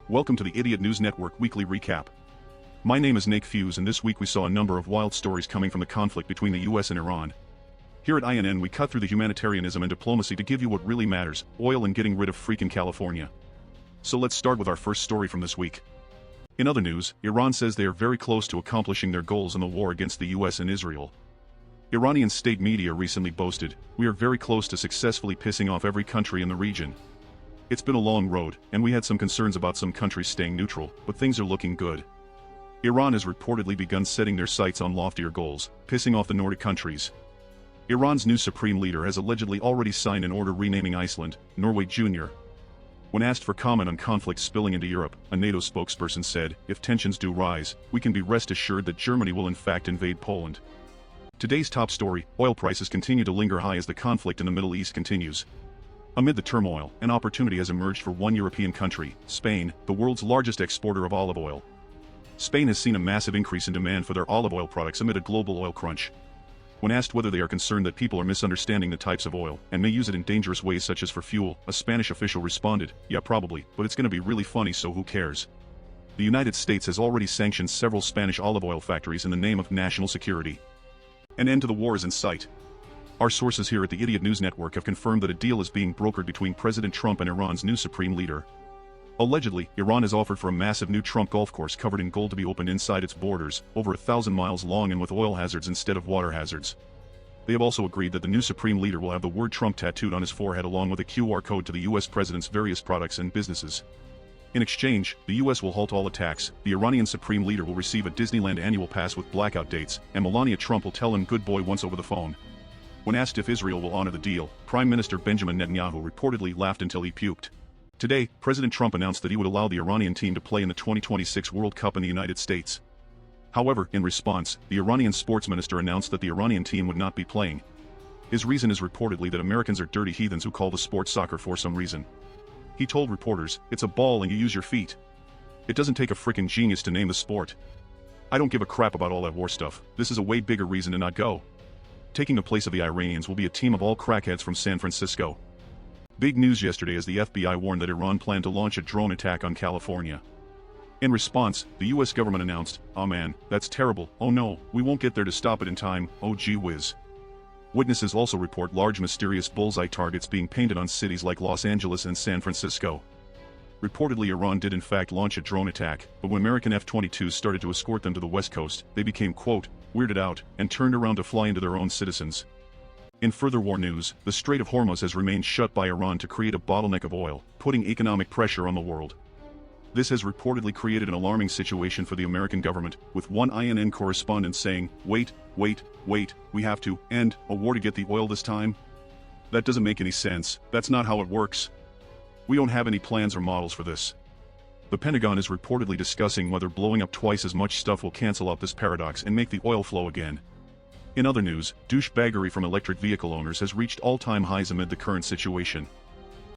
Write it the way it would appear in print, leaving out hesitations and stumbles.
Welcome to the Idiot News Network Weekly Recap. My name is Nick Fuse, and this week we saw a number of wild stories coming from the conflict between the US and Iran. Here at INN we cut through the humanitarianism and diplomacy to give you what really matters, oil and getting rid of freaking California. So let's start with our first story from this week. In other news, Iran says they are very close to accomplishing their goals in the war against the US and Israel. Iranian state media recently boasted, "We are very close to successfully pissing off every country in the region. It's been a long road, and we had some concerns about some countries staying neutral, but things are looking good." Iran has reportedly begun setting their sights on loftier goals, pissing off the Nordic countries. Iran's new supreme leader has allegedly already signed an order renaming Iceland, Norway Jr. When asked for comment on conflict spilling into Europe, a NATO spokesperson said, "If tensions do rise, we can be rest assured that Germany will in fact invade Poland." Today's top story, oil prices continue to linger high as the conflict in the Middle East continues. Amid the turmoil, an opportunity has emerged for one European country, Spain, the world's largest exporter of olive oil. Spain has seen a massive increase in demand for their olive oil products amid a global oil crunch. When asked whether they are concerned that people are misunderstanding the types of oil and may use it in dangerous ways such as for fuel, a Spanish official responded, "Yeah, probably, but it's going to be really funny, so who cares?" The United States has already sanctioned several Spanish olive oil factories in the name of national security. An end to the war is in sight. Our sources here at the Idiot News Network have confirmed that a deal is being brokered between President Trump and Iran's new supreme leader. Allegedly, Iran has offered for a massive new Trump golf course covered in gold to be opened inside its borders, over 1,000 miles long and with oil hazards instead of water hazards. They have also agreed that the new supreme leader will have the word Trump tattooed on his forehead along with a QR code to the US president's various products and businesses. In exchange, the US will halt all attacks, the Iranian supreme leader will receive a Disneyland annual pass with blackout dates, and Melania Trump will tell him good boy once over the phone. When asked if Israel will honor the deal, Prime Minister Benjamin Netanyahu reportedly laughed until he puked. Today, President Trump announced that he would allow the Iranian team to play in the 2026 World Cup in the United States. However, in response, the Iranian sports minister announced that the Iranian team would not be playing. His reason is reportedly that Americans are dirty heathens who call the sport soccer for some reason. He told reporters, "It's a ball and you use your feet. It doesn't take a frickin' genius to name the sport. I don't give a crap about all that war stuff. This is a way bigger reason to not go." Taking the place of the Iranians will be a team of all crackheads from San Francisco. Big news yesterday as the FBI warned that Iran planned to launch a drone attack on California. In response, the US government announced, "Oh man, that's terrible, oh no, we won't get there to stop it in time, oh gee whiz." Witnesses also report large mysterious bullseye targets being painted on cities like Los Angeles and San Francisco. Reportedly Iran did in fact launch a drone attack, but when American F-22s started to escort them to the west coast, they became, quote, weirded out, and turned around to fly into their own citizens. In further war news, the Strait of Hormuz has remained shut by Iran to create a bottleneck of oil, putting economic pressure on the world. This has reportedly created an alarming situation for the American government, with one INN correspondent saying, wait, we have to end a war to get the oil this time? That doesn't make any sense, that's not how it works. We don't have any plans or models for this. The Pentagon is reportedly discussing whether blowing up twice as much stuff will cancel out this paradox and make the oil flow again. In other news, douchebaggery from electric vehicle owners has reached all-time highs amid the current situation.